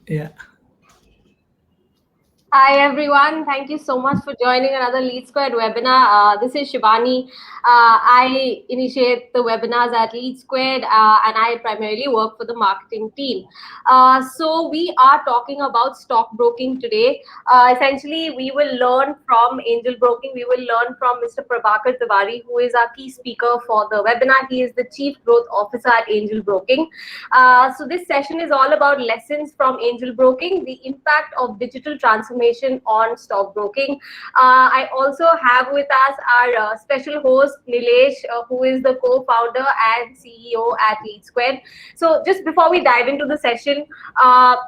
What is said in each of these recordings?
Yeah. Hi everyone, thank you so much for joining another Lead Squared webinar. This is Shivani. I initiate the webinars at Lead Squared and I primarily work for the marketing team. So we are talking about stockbroking today. Essentially, we will learn from angel broking. We will learn from Mr. Prabhakar Tiwari, who is our key speaker for the webinar. He is the Chief Growth Officer at Angel Broking. So this session is all about lessons from angel broking, the impact of digital transformation on stockbroking. I also have with us our special host Nilesh, who is the co-founder and CEO at Lead Square. So just before we dive into the session,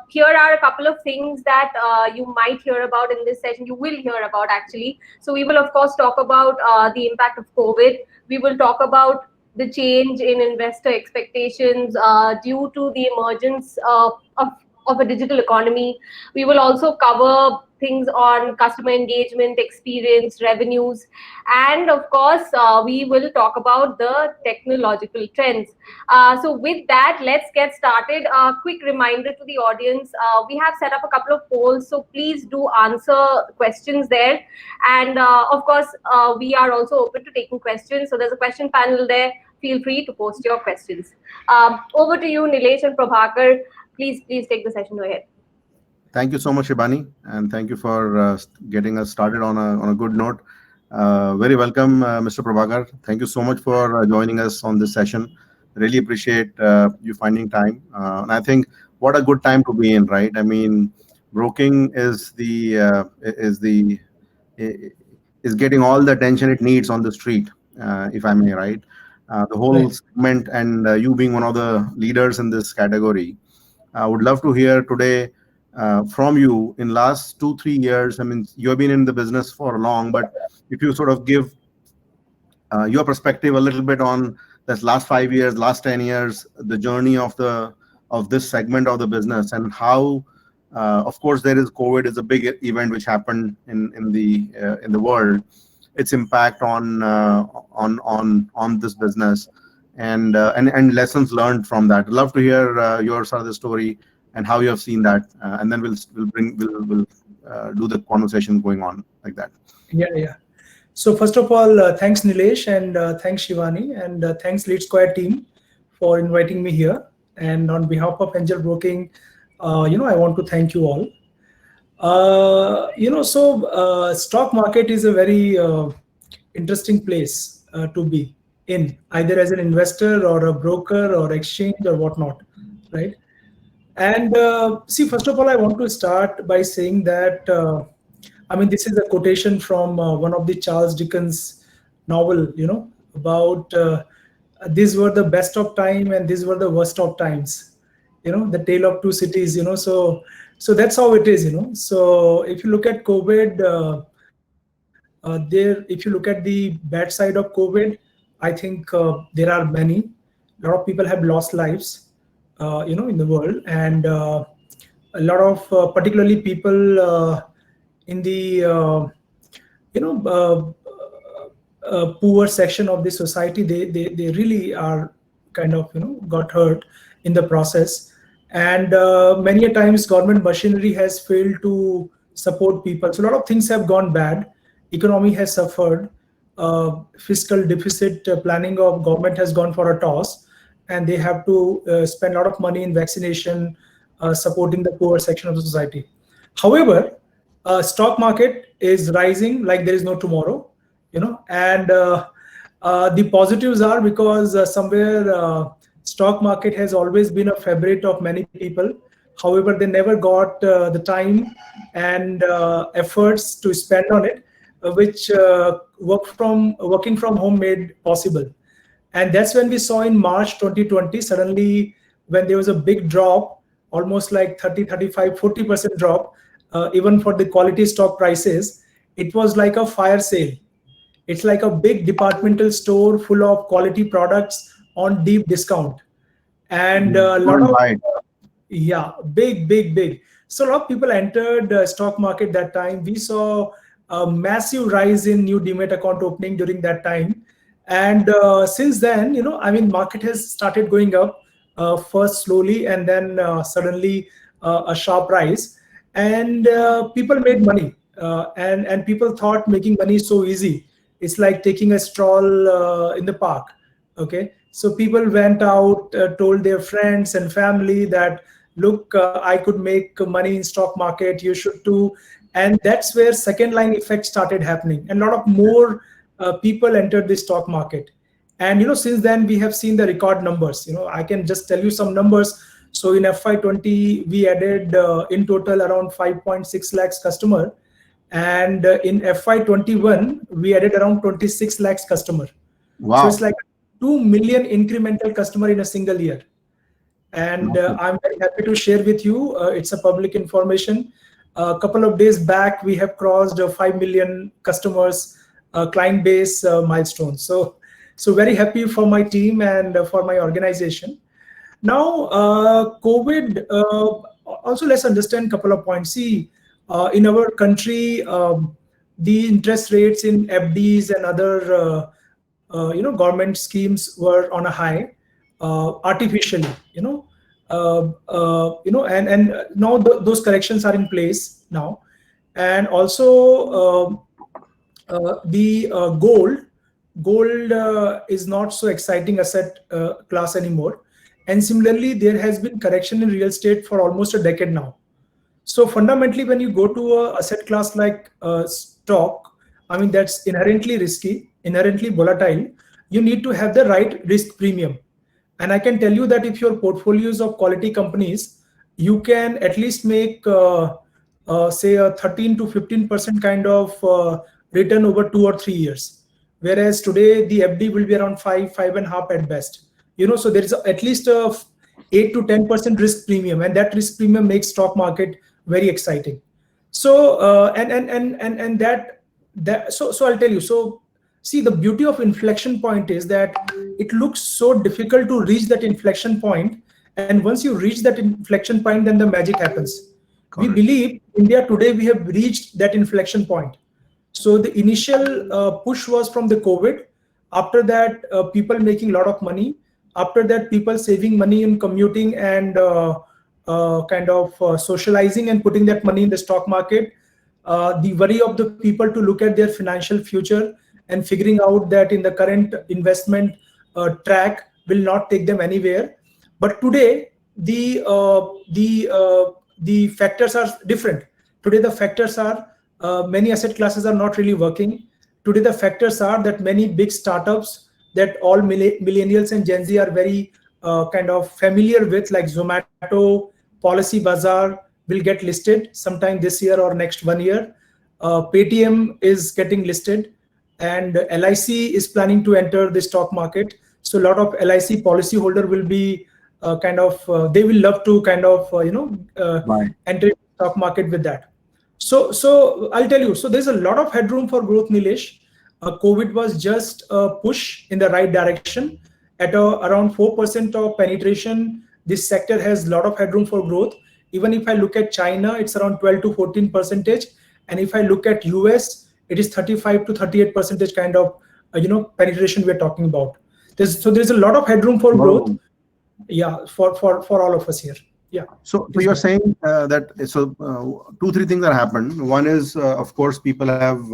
here are a couple of things that you might hear about in this session. You will hear about actually. So we will of course talk about the impact of COVID. We will talk about the change in investor expectations due to the emergence of a digital economy. We will also cover things on customer engagement, experience, revenues, and of course, we will talk about the technological trends. So, with that, let's get started. A quick reminder to the audience, we have set up a couple of polls, so please do answer questions there. And of course, we are also open to taking questions. So, there's a question panel there. Feel free to post your questions. Over to you, Nilesh and Prabhakar. Please take the session ahead. Thank you so much, Shibani, and thank you for getting us started on a good note. Very welcome, Mr. Prabhakar. Thank you so much for joining us on this session. Really appreciate you finding time. And I think what a good time to be in, right? I mean, broking is getting all the attention it needs on the street, if I may, right? The whole Right. segment, and you being one of the leaders in this category. I would love to hear today from you in last 2 3 years. I mean, you have been in the business for long, but if you sort of give your perspective a little bit on this last 5 years, last 10 years, the journey of this segment of the business, and how, of course, there is COVID is a big event which happened in the world, its impact on this business, and lessons learned from that. I'd love to hear your side of the story and how you have seen that, and then we'll do the conversation going on like that. Yeah, yeah. So first of all, thanks Nilesh and thanks Shivani and thanks Lead Square team for inviting me here. And on behalf of Angel Broking, I want to thank you all. Stock market is a very interesting place to be in, either as an investor or a broker or exchange or whatnot, right? And see, first of all, I want to start by saying that, this is a quotation from one of the Charles Dickens novel, about these were the best of time and these were the worst of times, the tale of two cities, so that's how it is, So if you look at COVID, if you look at the bad side of COVID, I think there are many. A lot of people have lost lives, in the world, and a lot of particularly people in the poor section of the society, they really are kind of got hurt in the process, and many a times government machinery has failed to support people, so a lot of things have gone bad. Economy has suffered. Fiscal deficit planning of government has gone for a toss, and they have to spend a lot of money in vaccination, supporting the poor section of the society. However, stock market is rising like there is no tomorrow, and the positives are because somewhere stock market has always been a favorite of many people. However, they never got the time and efforts to spend on it, which working from home made possible. And that's when we saw in March 2020, suddenly when there was a big drop, almost like 30, 35, 40% drop, even for the quality stock prices, it was like a fire sale. It's like a big departmental store full of quality products on deep discount. And a Go lot and of, buy it. yeah, big. So a lot of people entered stock market that time. We saw a massive rise in new demat account opening during that time. And since then, market has started going up, first slowly and then suddenly a sharp rise, and people made money, and people thought making money is so easy. It's like taking a stroll in the park. Okay, so people went out, told their friends and family that, look, I could make money in stock market, you should too. And that's where second line effect started happening, and a lot of more people entered the stock market. And since then we have seen the record numbers. I can just tell you some numbers. So in FY20 we added in total around 5.6 lakhs customer, and in FY21 we added around 26 lakhs customer. Wow. So it's like 2 million incremental customer in a single year. And I'm very happy to share with you, it's a public information. A couple of days back we have crossed 5 million customers client base milestone. So very happy for my team and for my organization. Now COVID, also let's understand a couple of points. See, in our country, the interest rates in FDs and other government schemes were on a high, artificially, and now those corrections are in place now. And also the gold is not so exciting asset class anymore. And similarly, there has been correction in real estate for almost a decade now. So fundamentally, when you go to a asset class like stock, I mean, that's inherently risky, inherently volatile. You need to have the right risk premium. And I can tell you that if your portfolio is of quality companies, you can at least make, say, a 13 to 15% kind of return over 2 or 3 years. Whereas today, the FD will be around 5.5 at best. So there is at least a 8 to 10% risk premium, and that risk premium makes stock market very exciting. So so I'll tell you. So see, the beauty of inflection point is that it looks so difficult to reach that inflection point, and once you reach that inflection point, then the magic happens. We believe India today we have reached that inflection point. So the initial push was from the COVID. After that, people making a lot of money. After that, people saving money in commuting and kind of socializing and putting that money in the stock market. The worry of the people to look at their financial future and figuring out that in the current investment track will not take them anywhere. But today, the factors are different. Today, the factors are many asset classes are not really working. Today, the factors are that many big startups that all millennials and Gen Z are very kind of familiar with, like Zomato, Policybazaar, will get listed sometime this year or next 1 year. Paytm is getting listed, and LIC is planning to enter the stock market. So a lot of LIC policyholder will be they will love to enter the stock market with that. So I'll tell you, so there's a lot of headroom for growth, Nilesh. COVID was just a push in the right direction. At around 4% of penetration, this sector has a lot of headroom for growth. Even if I look at China, it's around 12 to 14%. And if I look at US, it is 35 to 38% kind of penetration we're talking about. There's a lot of headroom for growth. Yeah, for all of us here. Yeah. So you're saying that 2-3 things that happened. One is, of course, people have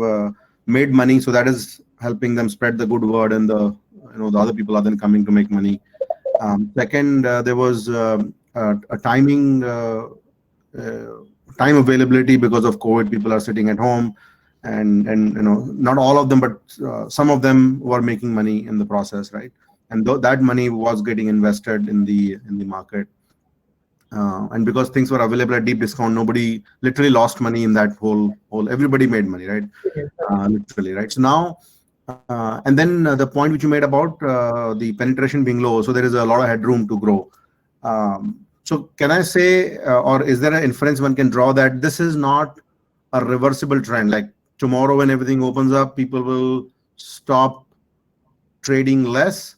made money, so that is helping them spread the good word, and the other people are then coming to make money. Second, there was a time availability because of COVID. People are sitting at home, and not all of them, but some of them were making money in the process, right? And that money was getting invested in the market. And because things were available at deep discount, nobody literally lost money in that whole. Everybody made money, right? Literally, right? So now, and then the point which you made about the penetration being low, so there is a lot of headroom to grow. So can I say, or is there an inference one can draw that this is not a reversible trend? Like tomorrow, when everything opens up, people will stop trading less,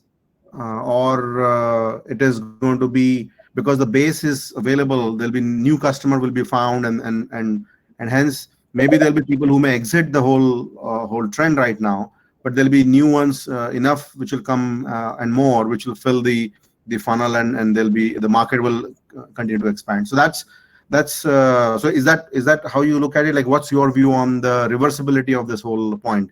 or it is going to be, because the base is available, there'll be new customer will be found, and hence maybe there'll be people who may exit the whole trend right now, but there'll be new ones enough which will come and more, which will fill the funnel, and there'll be, the market will continue to expand. So that's That's so. Is that how you look at it? Like, what's your view on the reversibility of this whole point?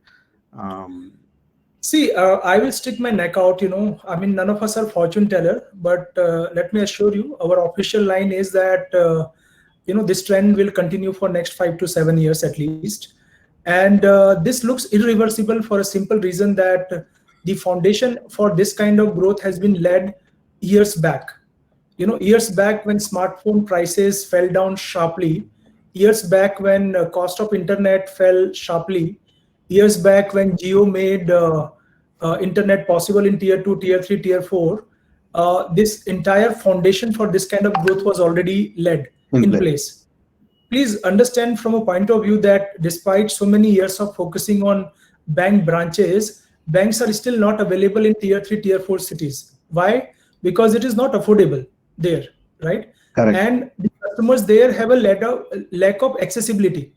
See, I will stick my neck out. I mean, none of us are fortune teller, but let me assure you, our official line is that this trend will continue for next 5 to 7 years at least, and this looks irreversible for a simple reason that the foundation for this kind of growth has been led years back. Years back when smartphone prices fell down sharply, years back when cost of internet fell sharply, years back when Jio made internet possible in tier 2, tier 3, tier 4, this entire foundation for this kind of growth was already led in place. Please understand from a point of view that despite so many years of focusing on bank branches, banks are still not available in tier 3, tier 4 cities. Why? Because it is not affordable there, right? Correct. And the customers there have a lack of accessibility.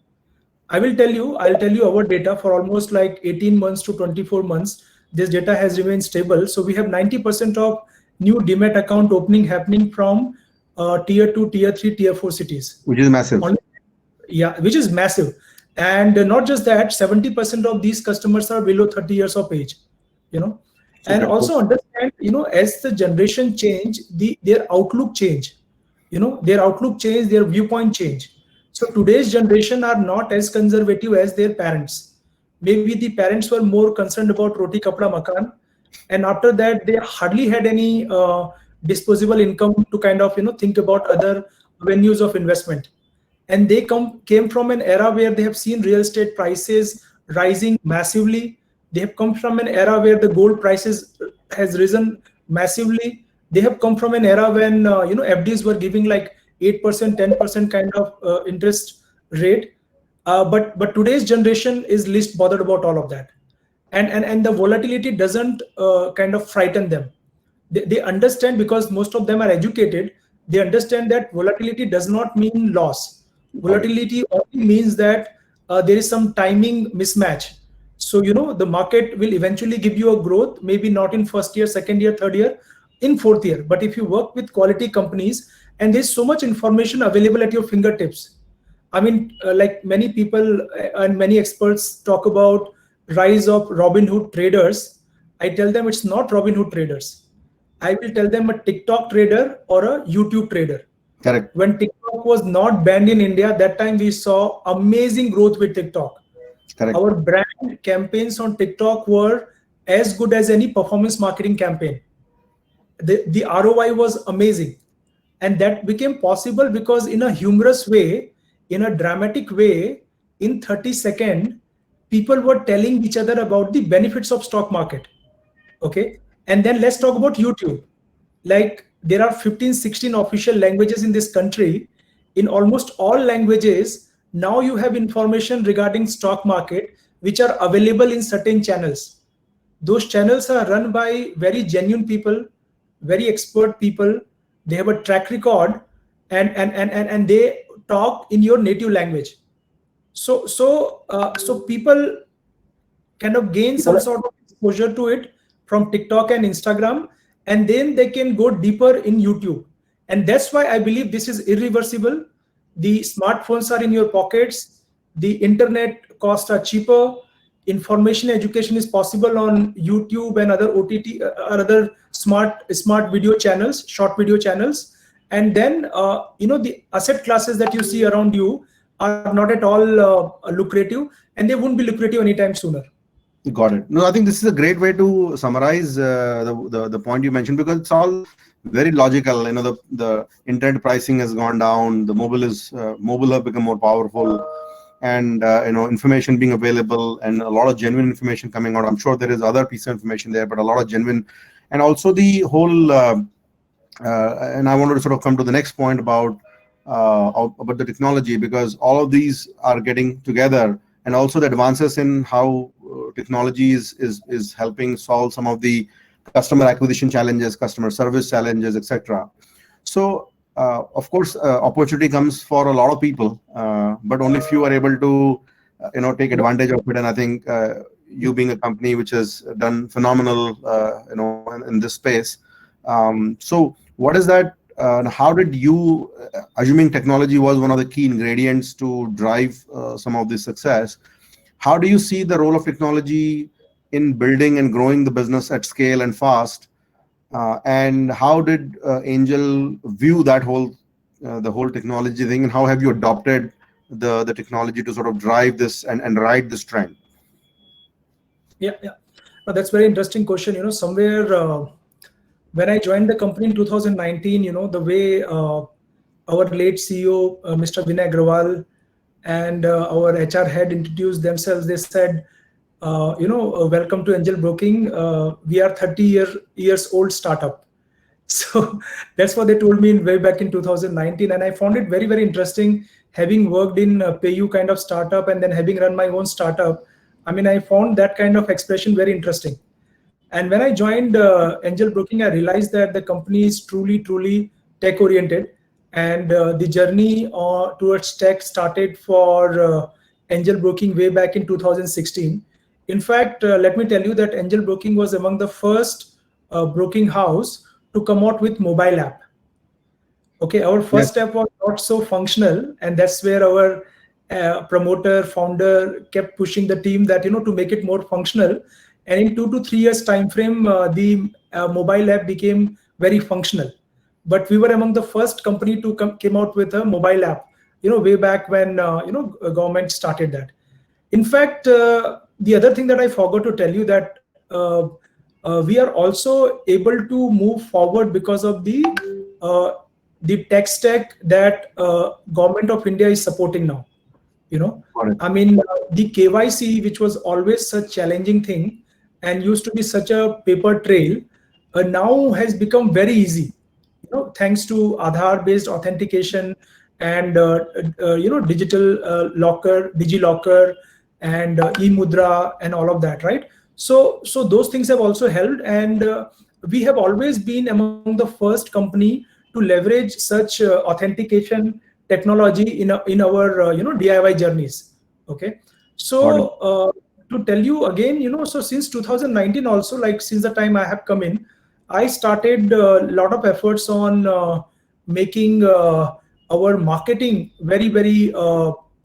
I'll tell you our data for almost like 18 months to 24 months. This data has remained stable. So we have 90% of new Demat account opening happening from tier 2, tier 3, tier 4 cities. Which is massive. Which is massive. And not just that, 70% of these customers are below 30 years of age, And also understand, as the generation change, their outlook change, their viewpoint change. So today's generation are not as conservative as their parents. Maybe the parents were more concerned about roti kapda makan, and after that they hardly had any disposable income to kind of think about other avenues of investment. And they came from an era where they have seen real estate prices rising massively. They have come from an era where the gold prices has risen massively. They have come from an era when FDs were giving like 8%, 10% kind of interest rate. But today's generation is least bothered about all of that, and the volatility doesn't kind of frighten them. They understand, because most of them are educated. They understand that volatility does not mean loss. Volatility only means that there is some timing mismatch. So the market will eventually give you a growth, maybe not in first year, second year, third year, in fourth year. But if you work with quality companies, and there's so much information available at your fingertips. I mean, like many people and many experts talk about rise of Robinhood traders. I tell them it's not Robinhood traders. I will tell them a TikTok trader or a YouTube trader. Correct. When TikTok was not banned in India, that time we saw amazing growth with TikTok. Correct. Our brand campaigns on TikTok were as good as any performance marketing campaign. The ROI was amazing. And that became possible because in a humorous way, in a dramatic way, in 30 seconds, people were telling each other about the benefits of stock market. Okay. And then let's talk about YouTube. Like there are 15, 16 official languages in this country. In almost all languages, now you have information regarding stock market, which are available in certain channels. Those channels are run by very genuine people, very expert people. They have a track record, and they talk in your native language. So people kind of gain some sort of exposure to it from TikTok and Instagram, and then they can go deeper in YouTube. And that's why I believe this is irreversible. The smartphones are in your pockets. The internet costs are cheaper. Information education is possible on YouTube and other OTT or other smart video channels, short video channels. And then the asset classes that you see around you are not at all lucrative, and they won't be lucrative anytime sooner. Got it. No, I think this is a great way to summarize the point you mentioned, because it's all very logical. The internet pricing has gone down. The mobile have become more powerful, and information being available, and a lot of genuine information coming out. I'm sure there is other piece of information there, but a lot of genuine, and also the whole. And I wanted to sort of come to the next point about the technology, because all of these are getting together, and also the advances in how technology is helping solve some of the customer acquisition challenges, customer service challenges, etc. So of course, opportunity comes for a lot of people, but only few are able to take advantage of it. And I think you being a company which has done phenomenal in this space. So what is that how did you, assuming technology was one of the key ingredients to drive some of this success, how do you see the role of technology in building and growing the business at scale and fast? And how did Angel view that the whole technology thing, and how have you adopted the technology to sort of drive this and ride this trend? Yeah. That's very interesting question. Somewhere when I joined the company in 2019, the way our late CEO, Mr. Vinay Agrawal, and our HR head introduced themselves, they said, welcome to Angel Broking. We are 30 years old startup. So that's what they told me way back in 2019. And I found it very, very interesting, having worked in a PayU kind of startup and then having run my own startup. I mean, I found that kind of expression very interesting. And when I joined Angel Broking, I realized that the company is truly, truly tech oriented. And the journey towards tech started for Angel Broking way back in 2016. In fact, let me tell you that Angel Broking was among the first broking house to come out with mobile app. Okay, our first step was not so functional, and that's where our promoter, founder kept pushing the team that, to make it more functional. And in 2 to 3 years time frame, the mobile app became very functional. But we were among the first company to came out with a mobile app, way back when, government started that. In fact, the other thing that I forgot to tell you that we are also able to move forward because of the tech stack that Government of India is supporting now. I mean, the KYC, which was always such challenging thing and used to be such a paper trail, now has become very easy. Thanks to Aadhaar-based authentication and digital locker, DigiLocker, and eMudra and all of that, right? So those things have also helped, and we have always been among the first company to leverage such authentication technology in our DIY journeys. Okay, so to tell you again, so since 2019 also, like since the time I have come in, I started a lot of efforts on making our marketing very, very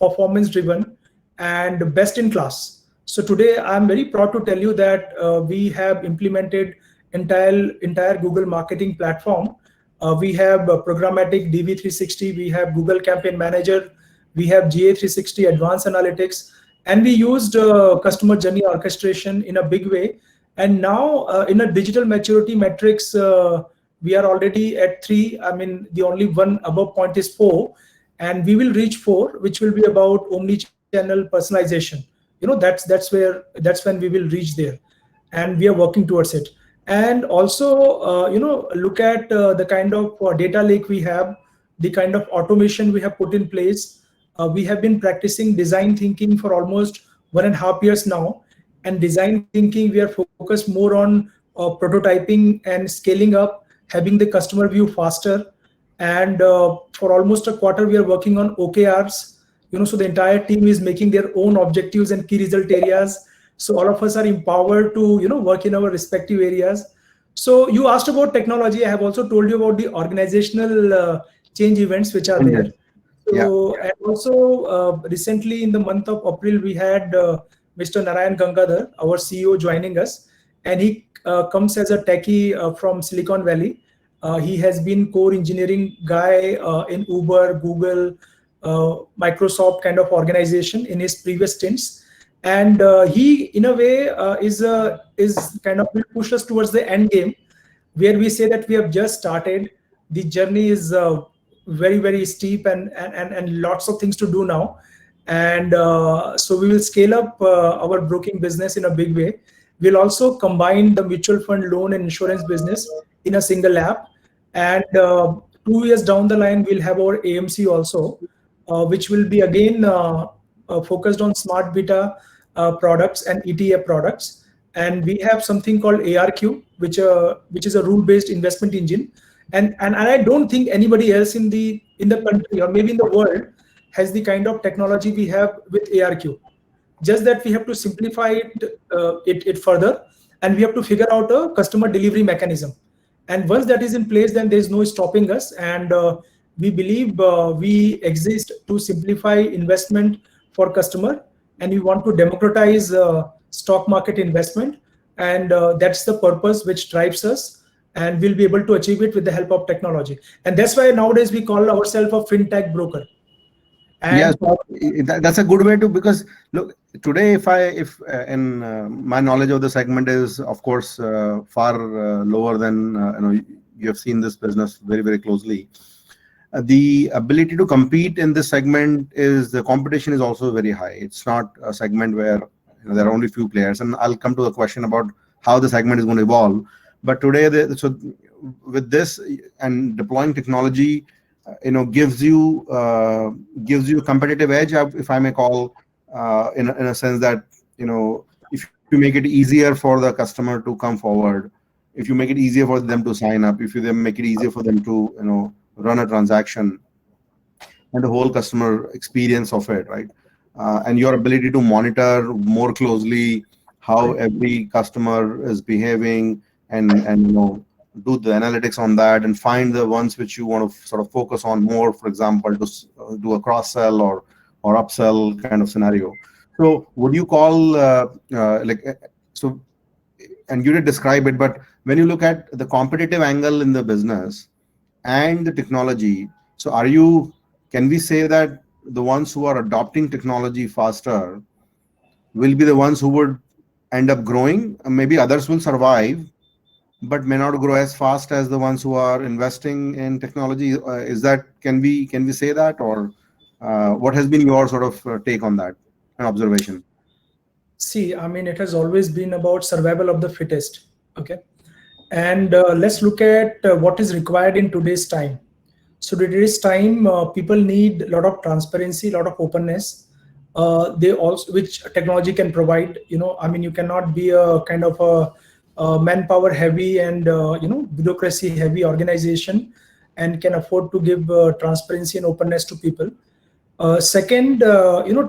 performance driven and best in class. So today I'm very proud to tell you that we have implemented entire Google marketing platform. We have programmatic DV360, we have Google Campaign Manager, we have GA360 Advanced Analytics, and we used customer journey orchestration in a big way. And now in a digital maturity metrics, we are already at 3. I mean, the only one above point is 4, and we will reach 4, which will be about omni-channel personalization. That's when we will reach there, and we are working towards it. And also, look at the kind of data lake we have, the kind of automation we have put in place. We have been practicing design thinking for almost 1.5 years now. And design thinking, we are focused more on prototyping and scaling up, having the customer view faster. And for almost a quarter, we are working on OKRs. So the entire team is making their own objectives and key result areas. So all of us are empowered to, work in our respective areas. So you asked about technology. I have also told you about the organizational change events which are there. So, and also recently in the month of April, we had Mr. Narayan Gangadhar, our CEO, joining us, and he comes as a techie from Silicon Valley. He has been core engineering guy in Uber, Google, Microsoft kind of organization in his previous stints, and he, in a way, is kind of will push us towards the end game, where we say that we have just started. The journey is very, very steep, and lots of things to do now. And so we will scale up our broking business in a big way. We'll also combine the mutual fund, loan, and insurance business in a single app. And 2 years down the line, we'll have our AMC also, which will be again focused on smart beta products and ETF products. And we have something called ARQ, which is a rule-based investment engine. And I don't think anybody else in the country or maybe in the world has the kind of technology we have with ARQ. Just that we have to simplify it further, and we have to figure out a customer delivery mechanism. And once that is in place, then there's no stopping us. And we believe we exist to simplify investment for customer, and we want to democratize stock market investment. And that's the purpose which drives us, and we'll be able to achieve it with the help of technology. And that's why nowadays we call ourselves a fintech broker. And yes, that's a good way to, because look, today if my knowledge of the segment is of course far lower than you have seen this business very, very closely. The ability to compete in this segment the competition is also very high. It's not a segment where there are only few players, and I'll come to the question about how the segment is going to evolve. But today, so with this and deploying technology, gives you a competitive edge, if I may call, in a sense that if you make it easier for the customer to come forward, if you make it easier for them to sign up, if you then make it easier for them to run a transaction, and the whole customer experience of it, right? And your ability to monitor more closely how every customer is behaving, and do the analytics on that, and find the ones which you want to sort of focus on more, for example, to do a cross-sell or upsell kind of scenario. So would you call so, and you did describe it, but when you look at the competitive angle in the business and the technology, so can we say that the ones who are adopting technology faster will be the ones who would end up growing? Maybe others will survive, but may not grow as fast as the ones who are investing in technology. Can we say that, or what has been your sort of take on that and observation? See, I mean, it has always been about survival of the fittest. Okay. And let's look at what is required in today's time. So today's time, people need a lot of transparency, a lot of openness. They also, which technology can provide. I mean, you cannot be a kind of a manpower heavy and bureaucracy heavy organization and can afford to give transparency and openness to people. Second,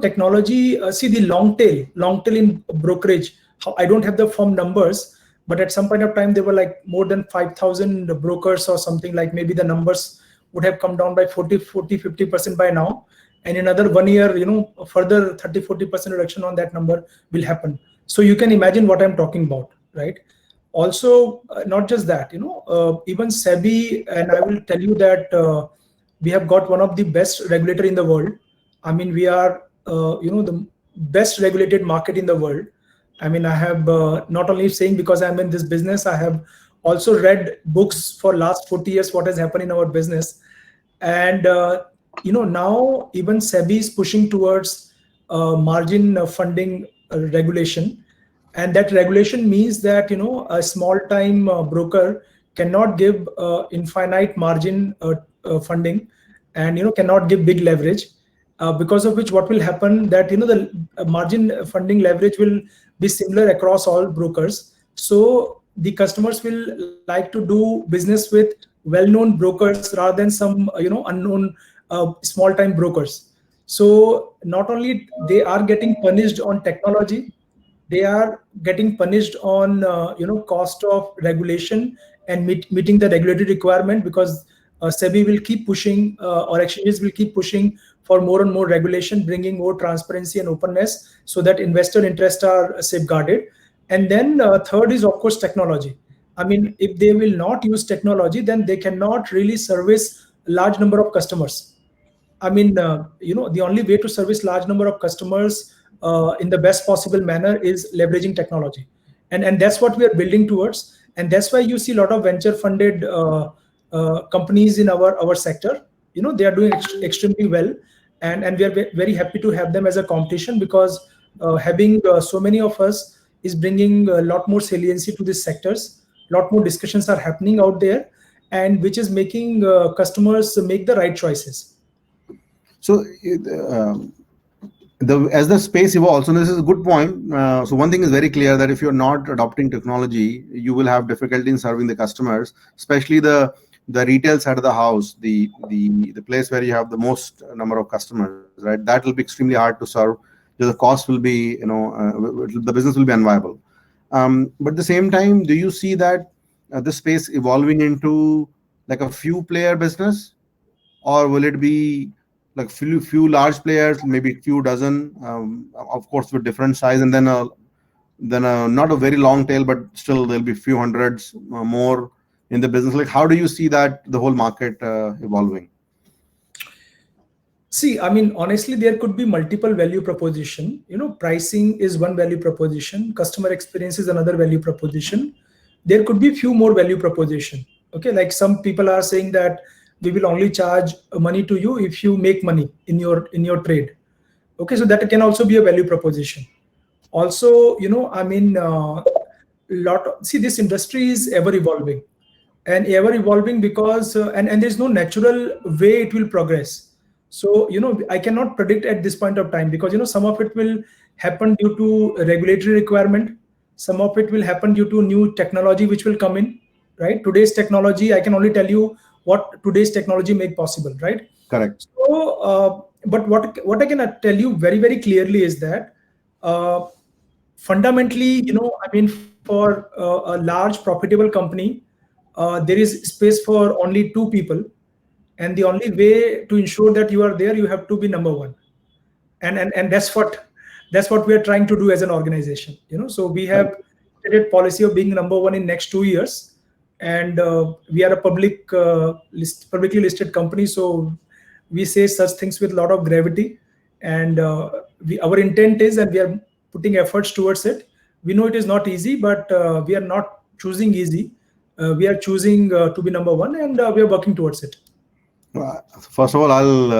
technology. See the long tail in brokerage. I don't have the firm numbers, but at some point of time there were like more than 5,000 brokers or something. Like maybe the numbers would have come down by 50% by now, and in another 1 year, further 30-40% reduction on that number will happen. So you can imagine what I'm talking about, right? Also, not just that, even SEBI, and I will tell you that we have got one of the best regulator in the world. I mean, we are, the best regulated market in the world. I mean, I have not only saying because I'm in this business, I have also read books for last 40 years, what has happened in our business. And, now even SEBI is pushing towards margin funding regulation. And that regulation means that, a small time broker cannot give infinite margin funding, and, cannot give big leverage. Because of which what will happen that, the margin funding leverage will be similar across all brokers. So the customers will like to do business with well-known brokers rather than some, unknown small-time brokers. So not only they are getting punished on technology, they are getting punished on, cost of regulation and meeting the regulatory requirement, because SEBI will keep pushing, or exchanges will keep pushing for more and more regulation, bringing more transparency and openness so that investor interests are safeguarded. And then third is, of course, technology. I mean, if they will not use technology, then they cannot really service a large number of customers. I mean, the only way to service large number of customers in the best possible manner is leveraging technology. And that's what we are building towards. And that's why you see a lot of venture funded companies in our sector. They are doing extremely well. And we are very happy to have them as a competition, because having so many of us is bringing a lot more saliency to these sectors. A lot more discussions are happening out there, and which is making customers make the right choices. So as the space evolves, and this is a good point. So one thing is very clear, that if you're not adopting technology, you will have difficulty in serving the customers, especially the retail side of the house, the place where you have the most number of customers, right? That will be extremely hard to serve. The cost will be, the business will be unviable. But at the same time, do you see that this space evolving into like a few player business, or will it be like few large players, maybe few dozen, of course with different size, and then not a very long tail, but still there'll be few hundreds more in the business? Like, how do you see that the whole market evolving? See, I mean, honestly, there could be multiple value proposition. Pricing is one value proposition. Customer experience is another value proposition. There could be few more value proposition. Okay, like some people are saying that we will only charge money to you if you make money in your trade. Okay, so that can also be a value proposition. Also, I mean, see, this industry is ever evolving, because and there's no natural way it will progress. So, I cannot predict at this point of time, because, some of it will happen due to regulatory requirement. Some of it will happen due to new technology which will come in, right? Today's technology, I can only tell you what today's technology make possible, right? Correct. So, but what I can tell you very, very clearly is that fundamentally, I mean, for a large profitable company, there is space for only two people. And the only way to ensure that you are there, you have to be number one. And that's what we are trying to do as an organization. So we have stated policy of being number one in next 2 years. And we are a publicly listed company. So we say such things with a lot of gravity. And our intent is, and we are putting efforts towards it. We know it is not easy, but we are not choosing easy. We are choosing to be number one, and we are working towards it. First of all, I'll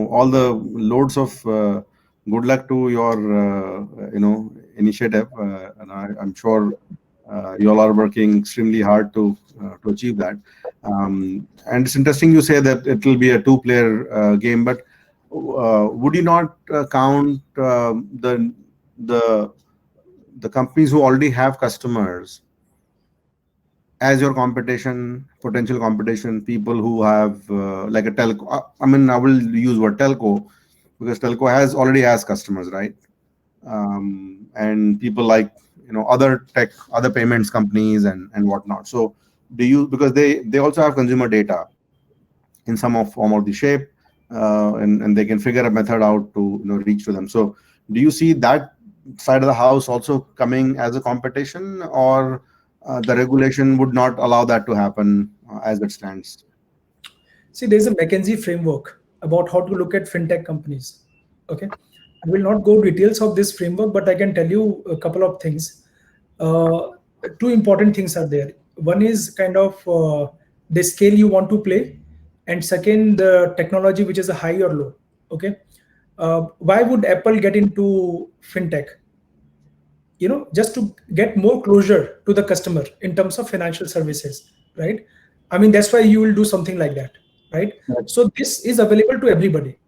all the loads of good luck to your initiative, and I'm sure you all are working extremely hard to achieve that. And it's interesting you say that it will be a two-player game, but would you not count the companies who already have customers as your potential competition, people who have like a telco? I mean, I will use word telco because telco already has customers, right? And people like other payments companies and whatnot. So because they also have consumer data in some form or the shape, and they can figure a method out to reach to them. So do you see that side of the house also coming as a competition, or the regulation would not allow that to happen as it stands? See, there's a McKinsey framework about how to look at fintech companies. Okay, I will not go details of this framework, but I can tell you a couple of things. Two important things are there. One is kind of the scale you want to play, and second, the technology, which is a high or low. Okay, why would Apple get into fintech? Just to get more closure to the customer in terms of financial services, right? I mean, that's why you will do something like that, right? Right. So this is available to everybody.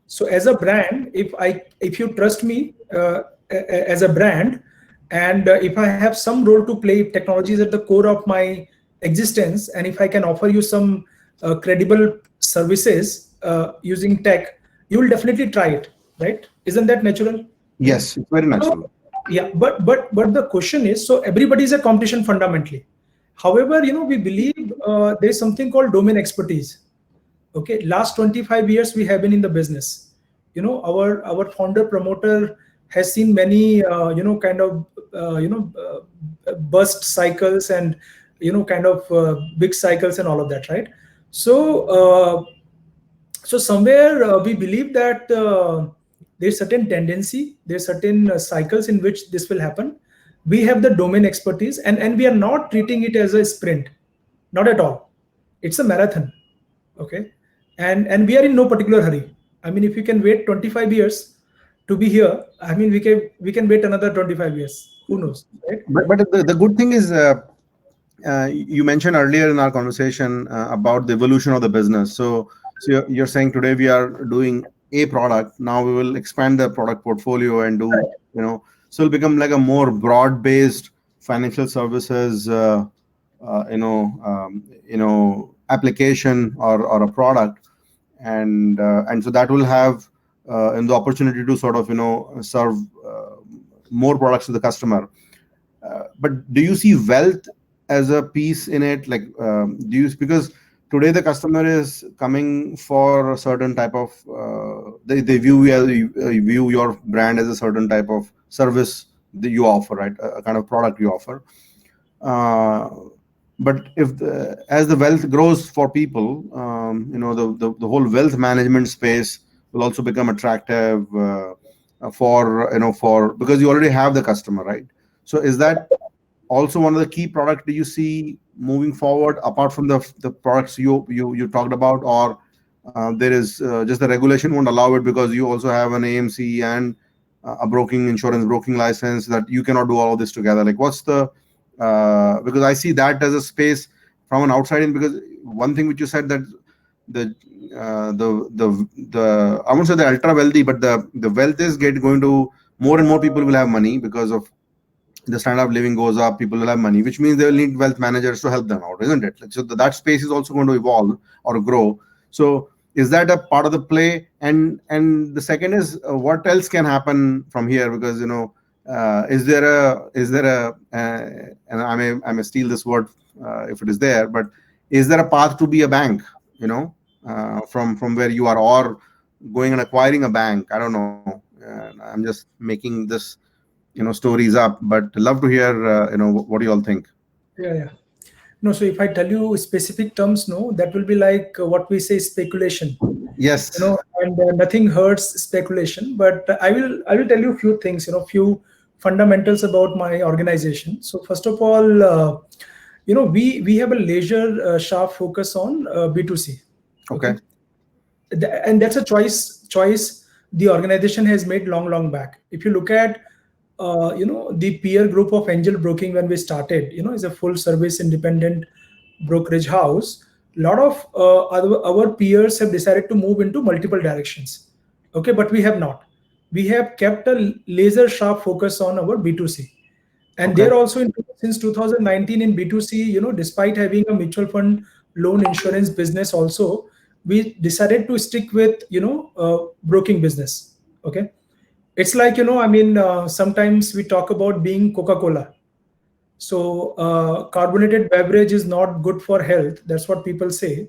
So as a brand, if you trust me as a brand, and if I have some role to play, technology is at the core of my existence, and if I can offer you some credible services using tech, you will definitely try it, right? Isn't that natural? Yes, it's very natural. Yeah, but the question is, so everybody is a competition fundamentally. However, we believe there is something called domain expertise. Okay, last 25 years we have been in the business. Our founder promoter has seen many kind of burst cycles and kind of big cycles and all of that, right? So somewhere we believe that there's certain tendency, there's certain cycles in which this will happen. We have the domain expertise, and we are not treating it as a sprint, not at all. It's a marathon. Okay, and we are in no particular hurry. I mean, if you can wait 25 years to be here, I mean, we can wait another 25 years. Who knows, right? But the good thing is, you mentioned earlier in our conversation about the evolution of the business. So you're saying today we are doing a product. Now we will expand the product portfolio and do, so it'll become like a more broad-based financial services, application or a product, and so that will have the opportunity to sort of serve more products to the customer. But do you see wealth as a piece in it? Like, do you, because today the customer is coming for a certain type of, they view view your brand as a certain type of service that you offer, right? A kind of product you offer. But if as the wealth grows for people, the whole wealth management space will also become attractive for because you already have the customer, right? So is that also one of the key products do you see moving forward, apart from the products you talked about, or there is just the regulation won't allow it because you also have an AMC and a insurance broking license, that you cannot do all of this together? Like, what's the because I see that as a space from an outside in, because one thing which you said, that the I won't say the ultra wealthy, but the wealth is going to, more and more people will have money because of the standard of living goes up, people will have money, which means they will need wealth managers to help them out, isn't it? So that space is also going to evolve or grow. So is that a part of the play? And the second is, what else can happen from here? Because is there a and I may steal this word if it is there, but is there a path to be a bank, from where you are, or going and acquiring a bank? I don't know. I'm just making this stories up, but love to hear what do you all think? Yeah. No, so if I tell you specific terms, no, that will be like what we say speculation. Yes. And nothing hurts speculation. But I will tell you a few things, few fundamentals about my organization. So first of all, we have a laser sharp focus on B2C. Okay. And that's a choice the organization has made long back. If you look at the peer group of Angel Broking, when we started, is a full service independent brokerage house. A lot of our peers have decided to move into multiple directions. Okay, but we have not. We have kept a laser sharp focus on our B2C. And Okay. they're also since 2019 in B2C, despite having a mutual fund loan insurance business also, we decided to stick with, broking business. Okay. It's like, sometimes we talk about being Coca-Cola. So carbonated beverage is not good for health. That's what people say.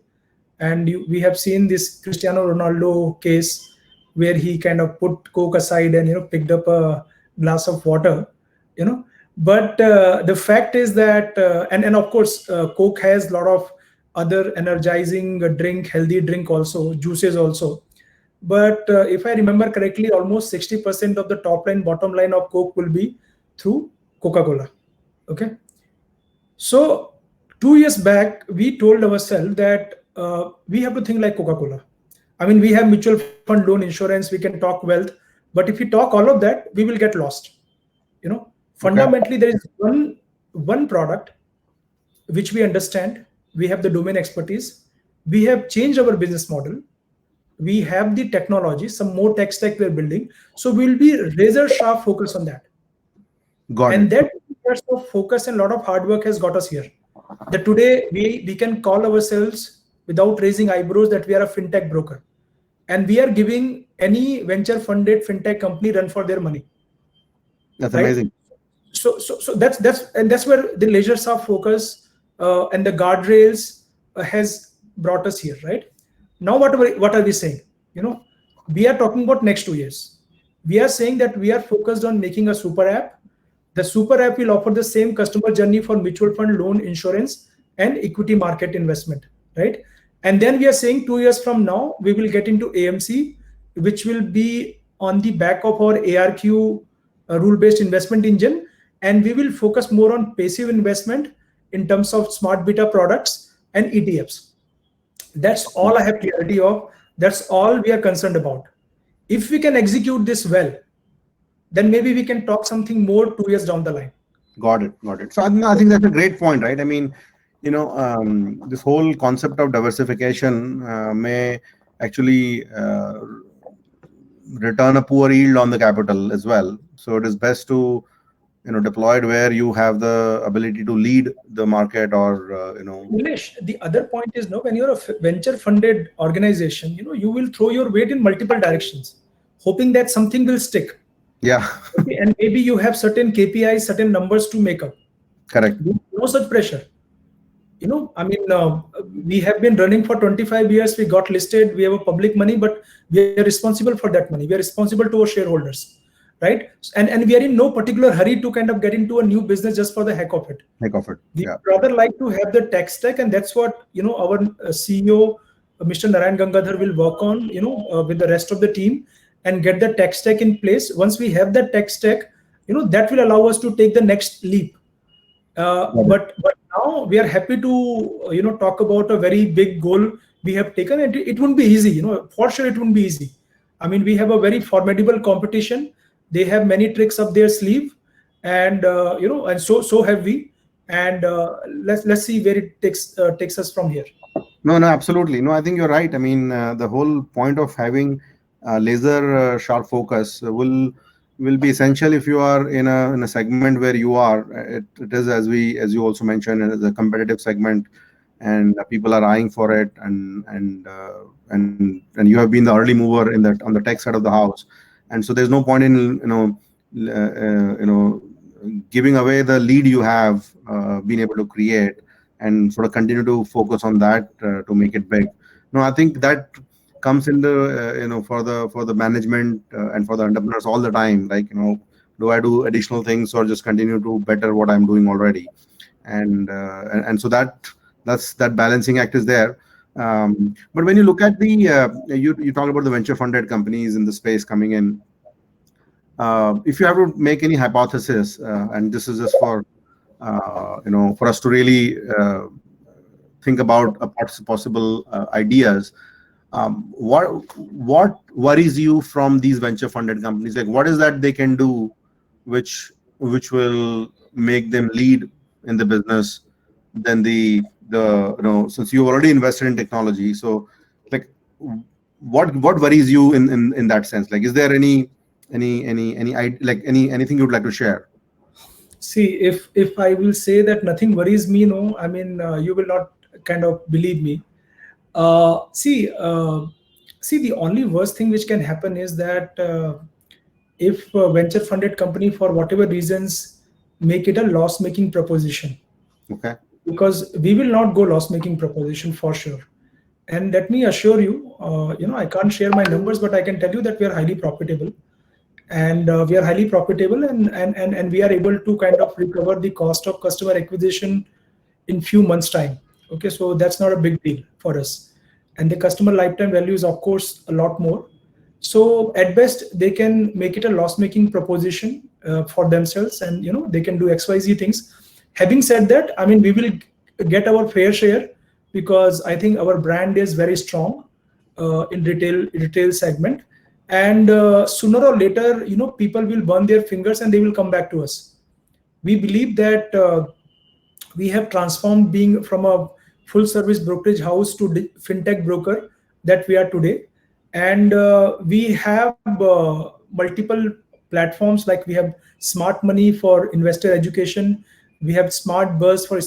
And we have seen this Cristiano Ronaldo case where he kind of put Coke aside and, picked up a glass of water, But the fact is that, and of course, Coke has a lot of other energizing drink, healthy drink also, juices also. But if I remember correctly, almost 60% of the top line, bottom line of Coke will be through Coca-Cola. Okay. So 2 years back, we told ourselves that we have to think like Coca-Cola. I mean, we have mutual fund loan insurance, we can talk wealth, but if we talk all of that, we will get lost. Fundamentally, there is one product which we understand. We have the domain expertise. We have changed our business model. We have the technology, some more tech stack we're building. So we'll be razor sharp focus on that. Got and it. that years of focus and a lot of hard work has got us here. That today we can call ourselves without raising eyebrows that we are a fintech broker. And we are giving any venture funded fintech company run for their money. That's right? amazing. So that's where the laser sharp focus and the guardrails has brought us here, right? Now what are we saying? We are talking about next 2 years. We are saying that we are focused on making a super app. The super app will offer the same customer journey for mutual fund loan insurance and equity market investment, right? And then we are saying 2 years from now, we will get into AMC, which will be on the back of our ARQ rule-based investment engine. And we will focus more on passive investment in terms of smart beta products and ETFs. That's all I have clarity of. That's all we are concerned about. If we can execute this well, then maybe we can talk something more 2 years down the line. Got it. So I think that's a great point, right? I mean, this whole concept of diversification may actually return a poor yield on the capital as well. So it is best to deploy it where you have the ability to lead the market, or Nilesh, the other point is, when you're a venture funded organization, you will throw your weight in multiple directions, hoping that something will stick. Yeah. Okay? And maybe you have certain KPIs, certain numbers to make up. Correct. No such pressure. we have been running for 25 years. We got listed. We have a public money, but we are responsible for that money. We are responsible to our shareholders, right? And we are in no particular hurry to kind of get into a new business just for the heck of it. We rather like to have the tech stack, and that's what our CEO, Mr. Narayan Gangadhar, will work on, with the rest of the team, and get the tech stack in place. Once we have that tech stack, that will allow us to take the next leap. But now we are happy to talk about a very big goal we have taken, and it won't be easy. For sure it won't be easy. I mean, we have a very formidable competition. They have many tricks up their sleeve, and and so have we. And let's see where it takes us from here. No, absolutely. No, I think you're right. I mean, the whole point of having laser sharp focus will be essential if you are in a segment where you are. It is, as you also mentioned, it is a competitive segment, and people are eyeing for it, and you have been the early mover in that on the tech side of the house, and so there's no point in giving away the lead you have been able to create, and sort of continue to focus on that to make it big. No, I think that comes in the for the management and for the entrepreneurs all the time. Like, do I do additional things or just continue to better what I'm doing already? And so that's that balancing act is there. But when you look at the you talk about the venture funded companies in the space coming in. If you have to make any hypothesis, and this is just for for us to really think about possible ideas, what worries you from these venture funded companies? Like, what is that they can do which will make them lead in the business than the since you already invested in technology? So, like, what worries you in that sense? Like, is there anything you'd like to share? See, if I will say that nothing worries me, no, I mean, you will not kind of believe me. See, the only worst thing which can happen is that if a venture funded company, for whatever reasons, make it a loss making proposition. Okay. Because we will not go loss making proposition for sure. And let me assure you, I can't share my numbers, but I can tell you that we are highly profitable. And we are highly profitable, and we are able to kind of recover the cost of customer acquisition in few months' time. Okay, so that's not a big deal for us. And the customer lifetime value is, of course, a lot more. So at best, they can make it a loss-making proposition for themselves, and they can do XYZ things. Having said that, I mean, we will get our fair share, because I think our brand is very strong in retail segment. And sooner or later, people will burn their fingers and they will come back to us. We believe that we have transformed being from a full service brokerage house to fintech broker that we are today. And we have multiple platforms, like we have Smart Money for investor education. We have Smart Buzz for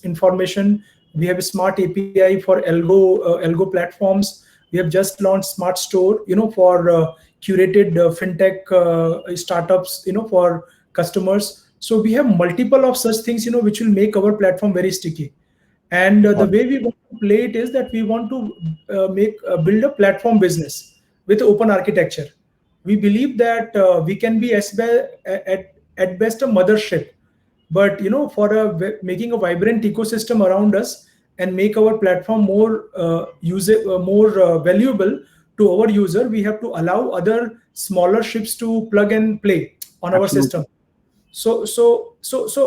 information. We have a Smart API for algo platforms. We have just launched Smart Store, for curated fintech startups, for customers. So we have multiple of such things, which will make our platform very sticky. And the way we want to play it is that we want to build a platform business with open architecture. We believe that we can be at best a mothership, but for making a vibrant ecosystem around us and make our platform more valuable to our user, we have to allow other smaller ships to plug and play on our system. So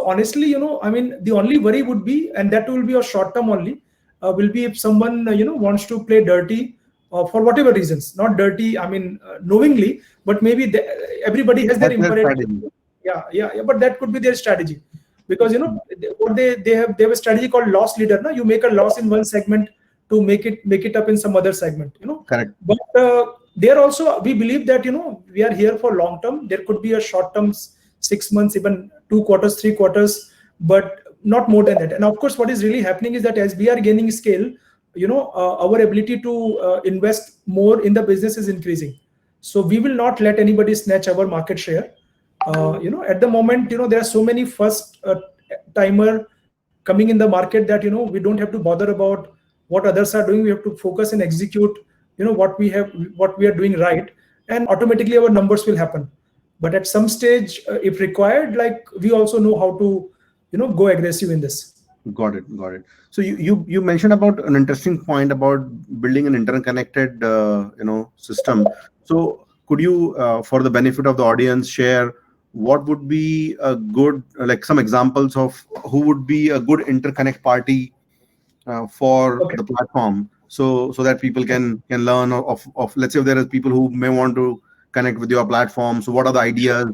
honestly, I mean, the only worry would be, and that will be a short term only, will be if someone wants to play dirty for whatever reasons. Not dirty, I mean, knowingly, but maybe everybody has their imperative. Yeah, but that could be their strategy. Because what they have a strategy called loss leader. You make a loss in one segment to make it up in some other segment. Correct. But there also, we believe that we are here for long term. There could be a short term, 6 months, even 2 quarters, 3 quarters, but not more than that. And of course, what is really happening is that as we are gaining scale, our ability to invest more in the business is increasing. So we will not let anybody snatch our market share. At the moment, there are so many first timer coming in the market that, we don't have to bother about what others are doing. We have to focus and execute, what we are doing right, and automatically our numbers will happen. But at some stage, if required, like, we also know how to, go aggressive in this. Got it. So you mentioned about an interesting point about building an interconnected system. So could you, for the benefit of the audience, share what would be a good, like some examples of who would be a good interconnect party for the platform, so that people can learn of let's say if there are people who may want to connect with your platform. So what are the ideas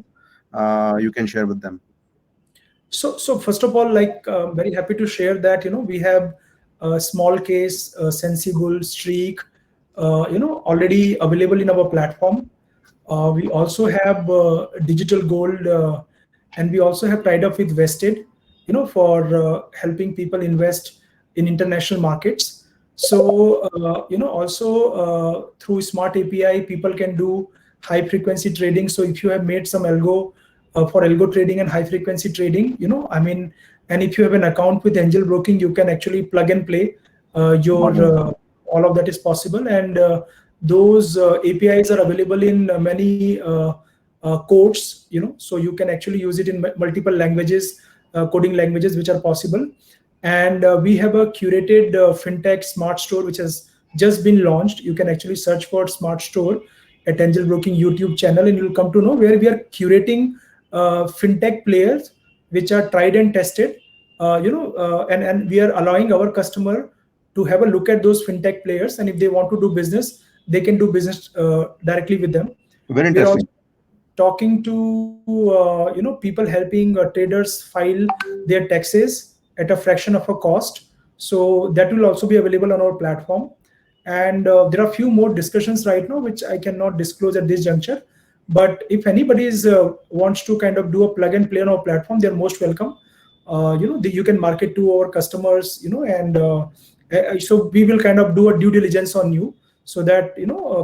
you can share with them? So first of all, like, very happy to share that, we have Small Case, Sensible, Streak, already available in our platform. We also have Digital Gold, and we also have tied up with Vested, for helping people invest in international markets. So, also through Smart API, people can do high frequency trading. So if you have made some algo for algo trading and high frequency trading, and if you have an account with Angel Broking, you can actually plug and play your all of that is possible. And those APIs are available in many codes, so you can actually use it in multiple languages, coding languages, which are possible. And we have a curated fintech smart store, which has just been launched. You can actually search for Smart Store at Angel Broking YouTube channel, and you'll come to know where we are curating fintech players which are tried and tested, and we are allowing our customer to have a look at those fintech players, and if they want to do business, they can do business directly with them. Very interesting. We're also talking to people, helping traders file their taxes at a fraction of a cost. So that will also be available on our platform. And there are a few more discussions right now, which I cannot disclose at this juncture. But if anybody wants to kind of do a plug and play on our platform, they're most welcome. You can market to our customers, and so we will kind of do a due diligence on you, so that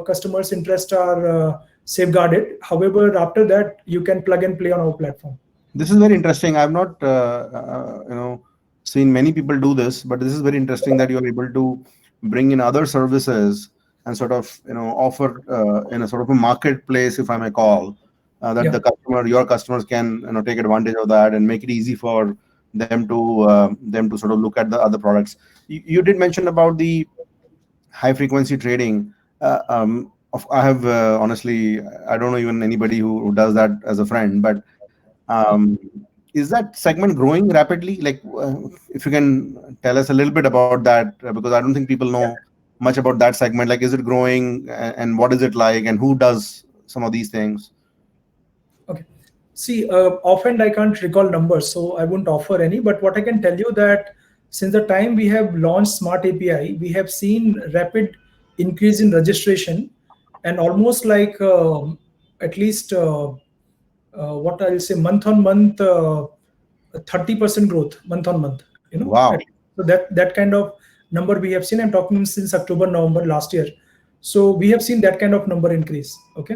customers' interests are safeguarded. However, after that, you can plug and play on our platform. This is very interesting. I've not seen many people do this, but this is very interesting that you are able to bring in other services and sort of offer in a sort of a marketplace, if I may call, that your customers can take advantage of that and make it easy for them to sort of look at the other products. You did mention about the high frequency trading. I have honestly, I don't know even anybody who does that as a friend, but is that segment growing rapidly? Like, if you can tell us a little bit about that, because I don't think people know much about that segment. Like, is it growing, and what is it like, and who does some of these things? Okay. See, often I can't recall numbers, so I won't offer any. But what I can tell you that since the time we have launched Smart API, we have seen rapid increase in registration, and almost like at least what I'll say, month on month, 30% growth month on month. Wow. So that kind of number we have seen. I'm talking since October, November last year. So we have seen that kind of number increase. Okay.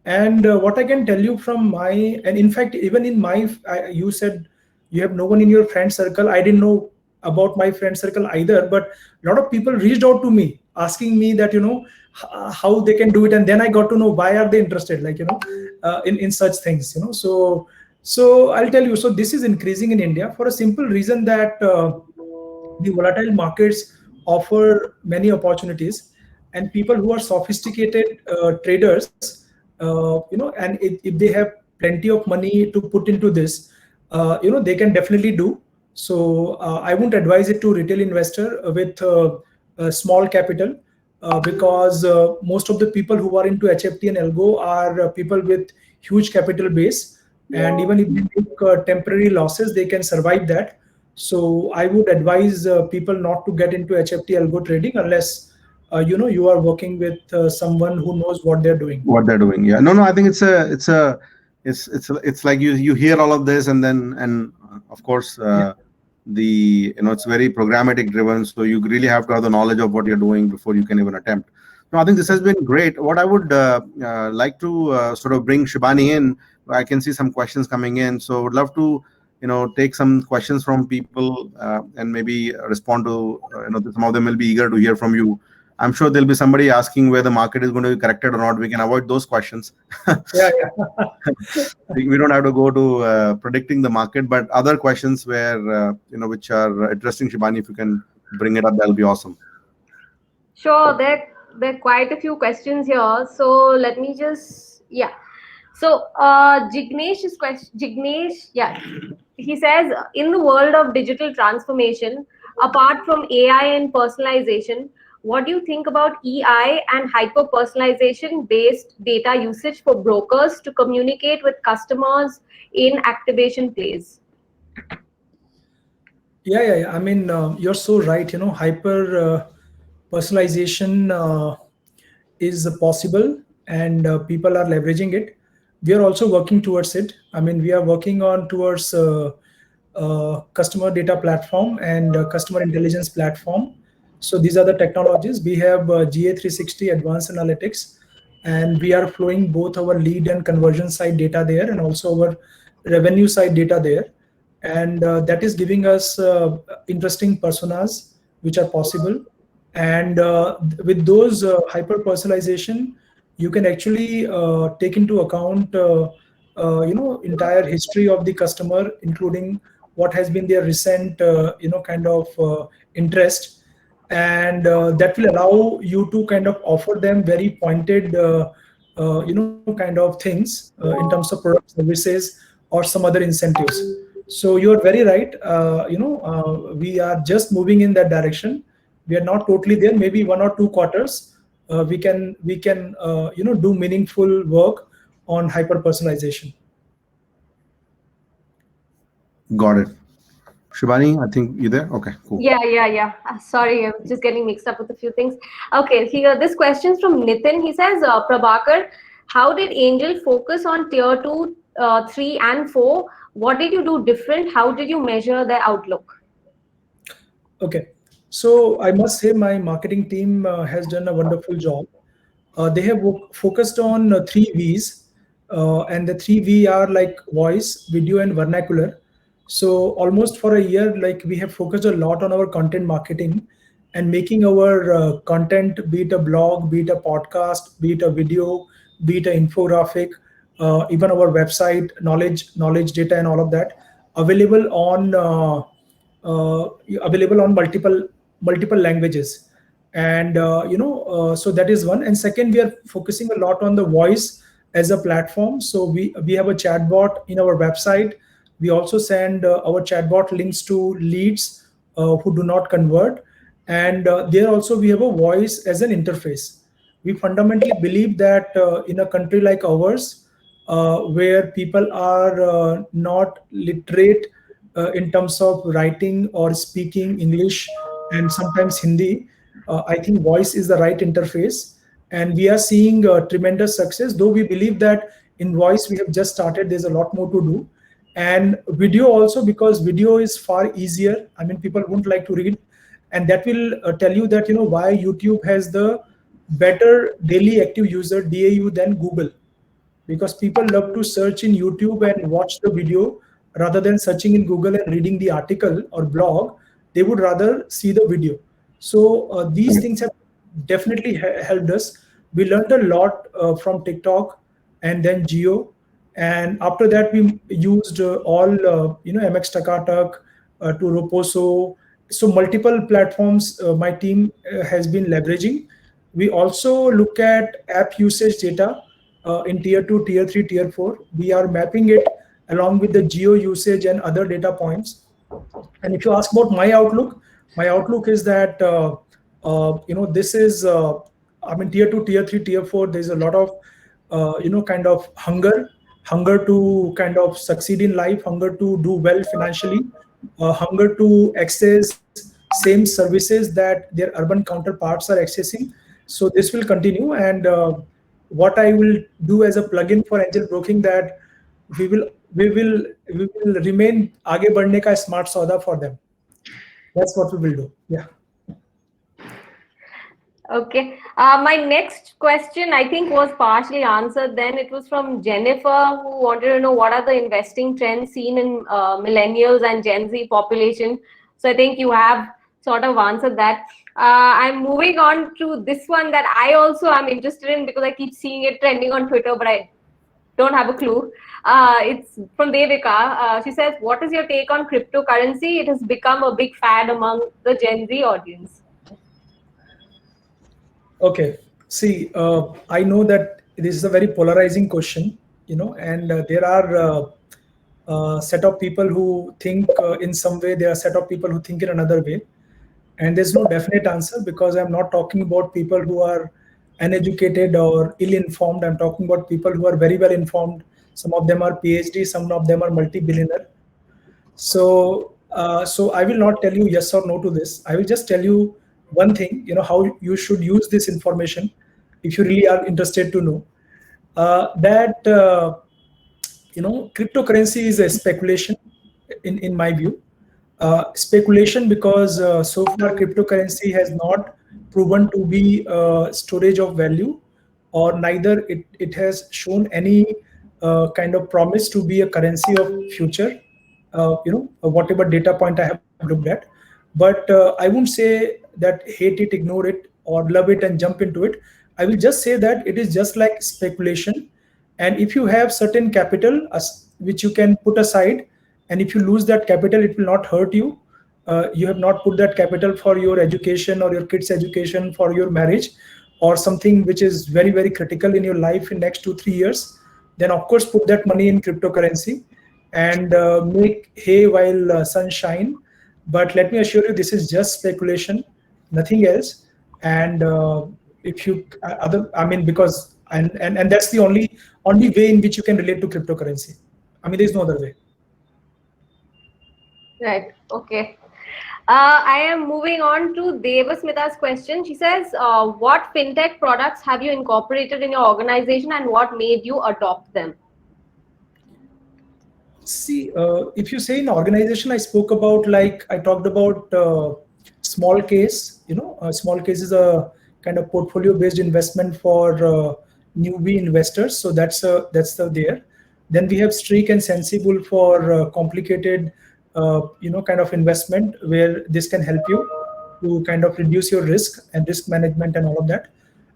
And what I can tell you from and in fact, even in you said you have no one in your friend circle. I didn't know about my friend circle either, but a lot of people reached out to me asking me that, how they can do it. And then I got to know why are they interested, like, in such things, So I'll tell you, so this is increasing in India for a simple reason that the volatile markets offer many opportunities, and people who are sophisticated traders, and if they have plenty of money to put into this, they can definitely do. So I won't advise it to retail investor with small capital, because most of the people who are into HFT and algo are people with huge capital base, and even if they make temporary losses, they can survive that. So I would advise people not to get into HFT algo trading unless you are working with someone who knows what they're doing. Yeah. No. I think it's like you hear all of this, and of course it's very programmatic driven. So you really have to have the knowledge of what you're doing before you can even attempt. No, I think this has been great. What I would like to sort of bring Shibani in. I can see some questions coming in, so would love to take some questions from people and maybe respond to, some of them will be eager to hear from you. I'm sure there'll be somebody asking where the market is going to be corrected or not. We can avoid those questions. Yeah. We don't have to go to predicting the market, but other questions where, which are interesting, Shibani, if you can bring it up, that'll be awesome. Sure, there are quite a few questions here. So let me just, So Jignesh's question, he says, in the world of digital transformation, apart from AI and personalization, what do you think about EI and hyper-personalization based data usage for brokers to communicate with customers in activation plays? Yeah. I mean, you're so right. Hyper personalization is possible, and people are leveraging it. We are also working towards it. I mean, we are working on towards customer data platform and customer intelligence platform. So these are the technologies. We have GA360 Advanced Analytics, and we are flowing both our lead and conversion side data there, and also our revenue side data there. And that is giving us interesting personas which are possible. And with those hyper personalization, you can actually take into account entire history of the customer, including what has been their recent kind of interest, and that will allow you to kind of offer them very pointed kind of things in terms of product, services, or some other incentives. So you are very right. We are just moving in that direction. We are not totally there. Maybe 1 or 2 quarters, we can do meaningful work on hyper personalization. Got it. Shibani, I think you there? Okay, cool. Yeah. Sorry, I'm just getting mixed up with a few things. Okay, here, this question's from Nitin. He says, Prabhakar, how did Angel focus on tier 2, 3, and 4? What did you do different? How did you measure their outlook? Okay, so I must say my marketing team has done a wonderful job. They have focused on 3 V's, and the 3 V are like voice, video, and vernacular. So almost for a year, like, we have focused a lot on our content marketing and making our content, be it a blog, be it a podcast, be it a video, be it an infographic, even our website, knowledge data, and all of that available on multiple languages. And so that is one. And second, we are focusing a lot on the voice as a platform. So we have a chatbot in our website. We also send our chatbot links to leads who do not convert. And there also we have a voice as an interface. We fundamentally believe that in a country like ours, where people are not literate in terms of writing or speaking English and sometimes Hindi, I think voice is the right interface. And we are seeing tremendous success, though we believe that in voice we have just started. There's a lot more to do. And video also, because video is far easier. I mean, people won't like to read, and that will tell you that why YouTube has the better daily active user, DAU, than Google, because people love to search in YouTube and watch the video rather than searching in Google and reading the article or blog. They would rather see the video. So these things have definitely helped us. We learned a lot from TikTok and then Geo. And after that, we used all, MX Takatak to Roposo. So multiple platforms my team has been leveraging. We also look at app usage data in tier 2, tier 3, tier 4. We are mapping it along with the geo usage and other data points. And if you ask about my outlook is that, this is, tier 2, tier 3, tier 4, there's a lot of, kind of hunger to kind of succeed in life, hunger to do well financially, hunger to access same services that their urban counterparts are accessing. So this will continue. And what I will do as a plugin for Angel Broking, that we will remain आगे बढ़ने का smart सौदा for them. That's what we will do. Yeah. Okay. My next question, I think, was partially answered then. It was from Jennifer, who wanted to know what are the investing trends seen in millennials and Gen Z population. So I think you have sort of answered that. I'm moving on to this one that I also am interested in because I keep seeing it trending on Twitter, but I don't have a clue. It's from Devika. She says, what is your take on cryptocurrency? It has become a big fad among the Gen Z audience. Okay. See, I know that this is a very polarizing question, and there are set of people who think in some way, there are set of people who think in another way. And there's no definite answer because I'm not talking about people who are uneducated or ill-informed. I'm talking about people who are very well informed. Some of them are PhD, some of them are multi-billionaire. So I will not tell you yes or no to this. I will just tell you one thing, how you should use this information if you really are interested to know. That cryptocurrency is a speculation in my view. Speculation because so far cryptocurrency has not proven to be storage of value, or neither it has shown any kind of promise to be a currency of future, whatever data point I have looked at. But I won't say that hate it, ignore it, or love it and jump into it. I will just say that it is just like speculation. And if you have certain capital which you can put aside, and if you lose that capital, it will not hurt you. You have not put that capital for your education or your kids' education, for your marriage, or something which is very, very critical in your life in next 2-3 years. Then of course put that money in cryptocurrency and make hay while sun shine. But let me assure you, this is just speculation, nothing else. And if you because and that's the only way in which you can relate to cryptocurrency. There's no other way. Right. Okay. I am moving on to Devasmita's question. She says, what fintech products have you incorporated in your organization and what made you adopt them? See, if you say in organization, I spoke about, I talked about small case. Small case is a kind of portfolio-based investment for newbie investors. So that's there. Then we have Streak and Sensible for complicated, kind of investment where this can help you to kind of reduce your risk and risk management and all of that.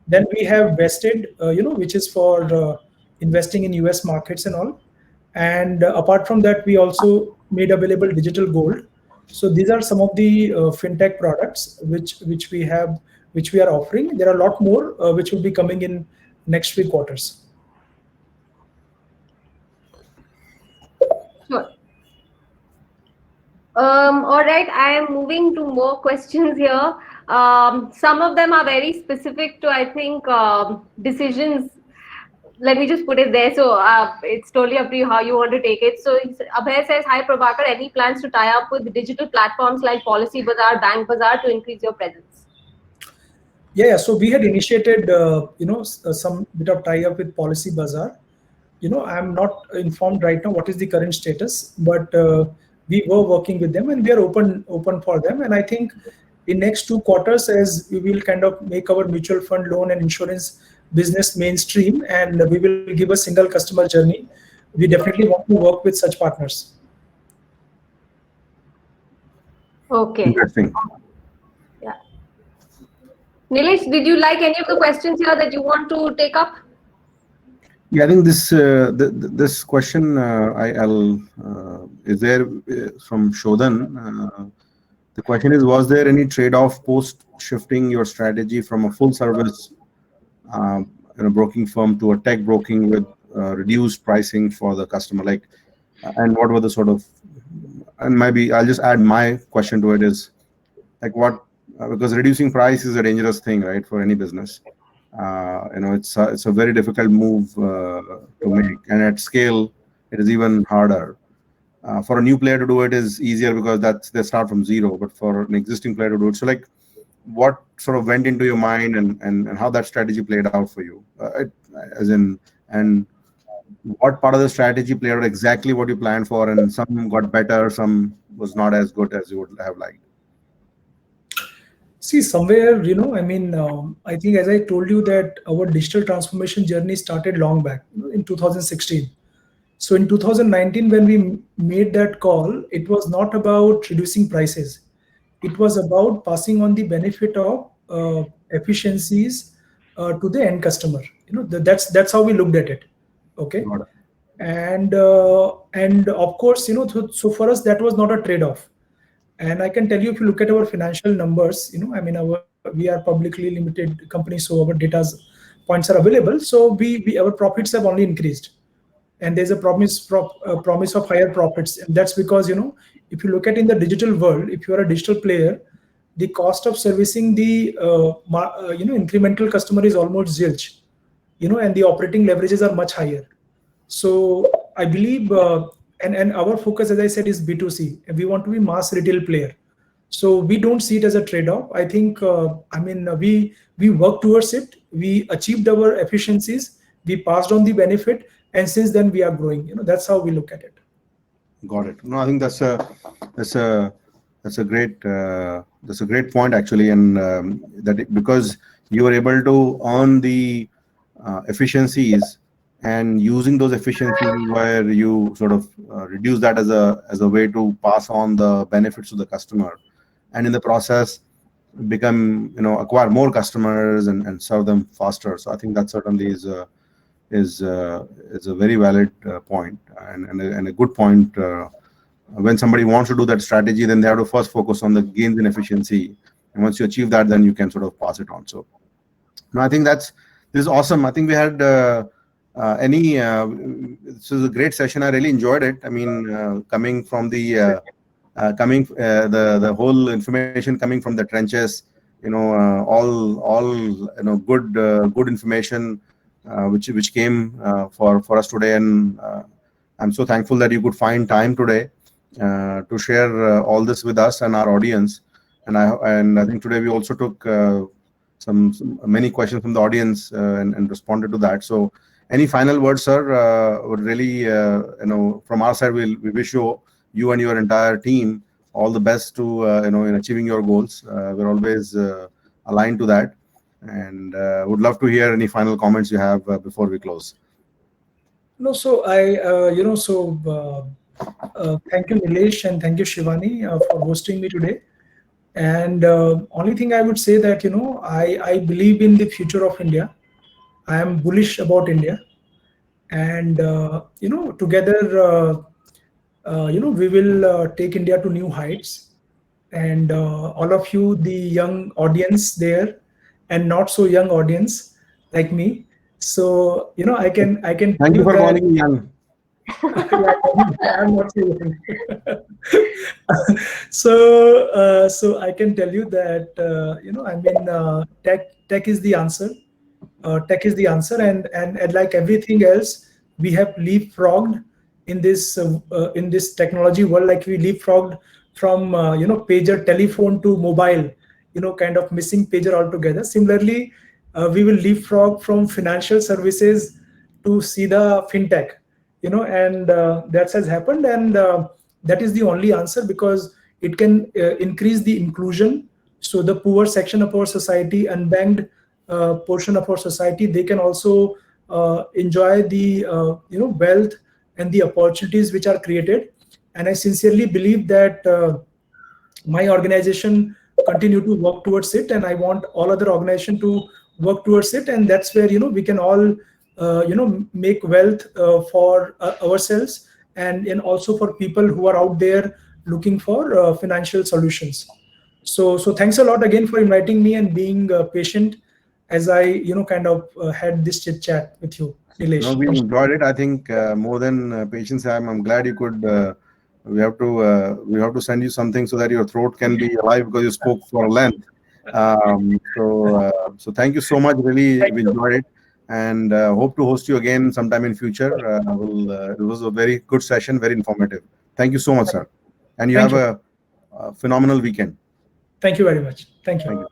Then we have Vested, which is for investing in US markets and all. And apart from that, we also made available digital gold. So these are some of the fintech products which we are offering. There are a lot more which will be coming in next 3 quarters. Sure. All right, I am moving to more questions here. Some of them are very specific to, I think, decisions. Let me just put it there. So it's totally up to you how you want to take it. So Abhay says, hi Prabhakar, any plans to tie up with digital platforms like Policy Bazaar, Bank Bazaar to increase your presence? Yeah. So we had initiated, some bit of tie up with Policy Bazaar. I'm not informed right now what is the current status, but we were working with them and we are open for them. And I think in next 2 quarters, as we will kind of make our mutual fund, loan and insurance business mainstream, and we will give a single customer journey, we definitely want to work with such partners. Okay. Interesting. Yeah. Nilesh, did you like any of the questions here that you want to take up? Yeah, I think this this question I'll is there from Shodhan. The question is, was there any trade-off post shifting your strategy from a full service broking firm to a tech broking with reduced pricing for the customer? And what were the sort of, and maybe I'll just add my question to it is, because reducing price is a dangerous thing, right, for any business. It's a very difficult move to make, and at scale it is even harder. For a new player to do it is easier because they start from zero, but for an existing player to do it, so what sort of went into your mind and how that strategy played out for you, and what part of the strategy played out exactly what you planned for, and some got better, some was not as good as you would have liked. See, somewhere, I think as I told you that our digital transformation journey started long back, in 2016. So in 2019, when we made that call, it was not about reducing prices. It was about passing on the benefit of efficiencies to the end customer. That's how we looked at it. Okay. Got it. And of course, so for us that was not a trade-off. And I can tell you, if you look at our financial numbers, we are publicly limited company, so our data's points are available. So our profits have only increased, and there's a promise of higher profits, and that's because if you look at in the digital world, if you are a digital player, the cost of servicing the incremental customer is almost zilch, and the operating leverages are much higher. So I believe, and our focus, as I said, is B2C, and we want to be mass retail player. So we don't see it as a trade-off. I think, we work towards it. We achieved our efficiencies. We passed on the benefit, and since then we are growing. That's how we look at it. Got it. No, I think that's a great point actually, and because you were able to earn the efficiencies, and using those efficiencies where you sort of reduce that as a way to pass on the benefits to the customer, and in the process acquire more customers and serve them faster. So I think that certainly is a very valid point, and a good point. When somebody wants to do that strategy, then they have to first focus on the gains in efficiency, and once you achieve that, then you can sort of pass it on. So no, I think this is awesome. I think we had this was a great session. I really enjoyed it. I mean, coming from the whole information coming from the trenches, all good information which came for us today, and I'm so thankful that you could find time today to share all this with us and our audience. And I think today we also took many questions from the audience and responded to that. So any final words, sir? Would really, from our side, we wish you and your entire team all the best to in achieving your goals. We're always aligned to that, and would love to hear any final comments you have before we close. No, so thank you, Nilesh, and thank you, Shivani, for hosting me today. And only thing I would say that I believe in the future of India. I am bullish about India, and together, we will take India to new heights. And all of you, the young audience there, and not so young audience like me. So I can. Thank you for calling me young. I'm not so young. So I can tell you that tech is the answer. Tech is the answer, and like everything else, we have leapfrogged in this technology world. Like we leapfrogged from pager telephone to mobile, kind of missing pager altogether. Similarly, we will leapfrog from financial services to see the fintech, and that has happened, and that is the only answer, because it can increase the inclusion. So the poor section of our society, unbanked portion of our society, they can also enjoy the wealth and the opportunities which are created. And I sincerely believe that my organization continue to work towards it, and I want all other organizations to work towards it, and that's where we can all make wealth for ourselves, and also for people who are out there looking for financial solutions. So thanks a lot again for inviting me and being patient as I had this chit chat with you, Nilesh. No, we enjoyed it. I think more than patience, I'm glad you could. We have to send you something so that your throat can be alive, because you spoke for length. So thank you so much. Really, we enjoyed it, and hope to host you again sometime in future. It was a very good session, very informative. Thank you so much, sir. And you have a phenomenal weekend. Thank you very much. Thank you.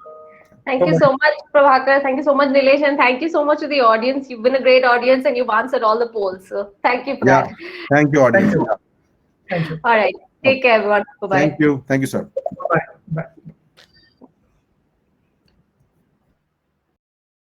Thank you so much, Prabhakar. Thank you so much, Nilesh, and thank you so much to the audience. You've been a great audience, and you've answered all the polls. So thank you for that. Thank you, audience. Thank you. All right. Take care, everyone. Bye-bye. Thank you, sir. Bye. Bye.